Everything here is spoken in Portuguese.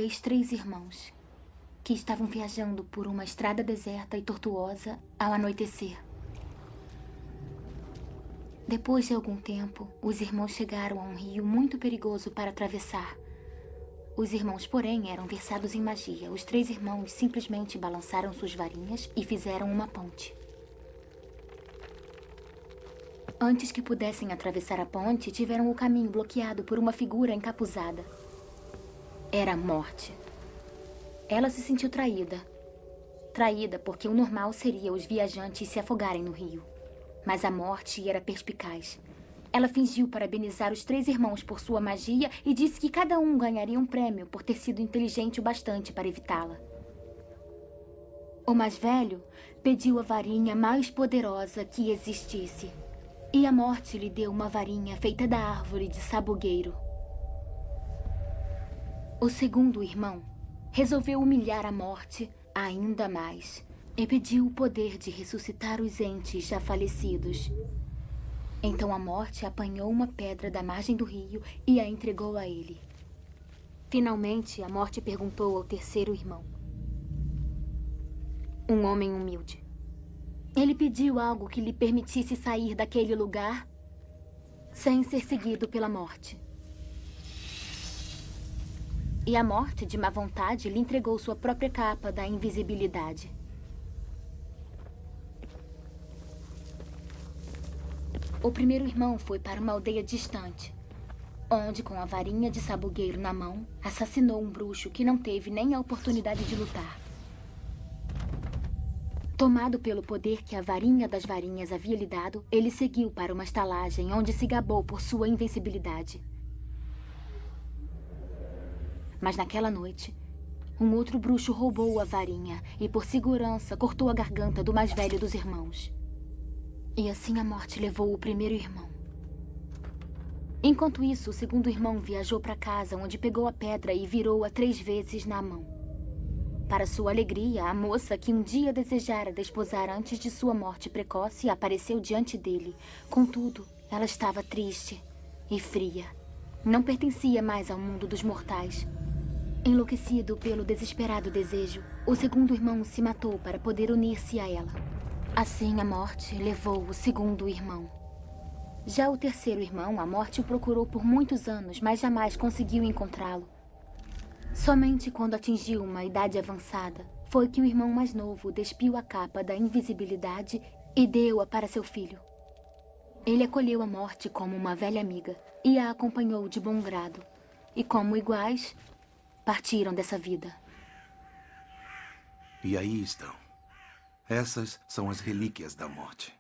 vez 3 irmãos, que estavam viajando por uma estrada deserta e tortuosa ao anoitecer. Depois de algum tempo, os irmãos chegaram a um rio muito perigoso para atravessar. Os irmãos, porém, eram versados em magia. Os 3 irmãos simplesmente balançaram suas varinhas e fizeram uma ponte. Antes que pudessem atravessar a ponte, tiveram o caminho bloqueado por uma figura encapuzada. Era a Morte. Ela se sentiu traída. Traída porque o normal seria os viajantes se afogarem no rio. Mas a Morte era perspicaz. Ela fingiu parabenizar os 3 irmãos por sua magia e disse que cada um ganharia um prêmio por ter sido inteligente o bastante para evitá-la. O mais velho pediu a varinha mais poderosa que existisse. E a Morte lhe deu uma varinha feita da árvore de sabugueiro. O segundo irmão resolveu humilhar a Morte ainda mais e pediu o poder de ressuscitar os entes já falecidos. Então a Morte apanhou uma pedra da margem do rio e a entregou a ele. Finalmente, a Morte perguntou ao terceiro irmão. Um homem humilde. Ele pediu algo que lhe permitisse sair daquele lugar sem ser seguido pela Morte. E a Morte, de má vontade, lhe entregou sua própria capa da invisibilidade. O primeiro irmão foi para uma aldeia distante, onde, com a varinha de sabugueiro na mão, assassinou um bruxo que não teve nem a oportunidade de lutar. Tomado pelo poder que a varinha das varinhas havia lhe dado, ele seguiu para uma estalagem onde se gabou por sua invencibilidade. Mas naquela noite, um outro bruxo roubou a varinha e, por segurança, cortou a garganta do mais velho dos irmãos. E assim a Morte levou o primeiro irmão. Enquanto isso, o segundo irmão viajou para casa, onde pegou a pedra e virou-a 3 vezes na mão. Para sua alegria, a moça que um dia desejara desposar antes de sua morte precoce apareceu diante dele. Contudo, ela estava triste e fria. Não pertencia mais ao mundo dos mortais. Enlouquecido pelo desesperado desejo, o segundo irmão se matou para poder unir-se a ela. Assim, a Morte levou o segundo irmão. Já o terceiro irmão, a Morte o procurou por muitos anos, mas jamais conseguiu encontrá-lo. Somente quando atingiu uma idade avançada, foi que o irmão mais novo despiu a capa da invisibilidade e deu-a para seu filho. Ele acolheu a Morte como uma velha amiga e a acompanhou de bom grado. E como iguais, partiram dessa vida. E aí estão. Essas são as relíquias da Morte.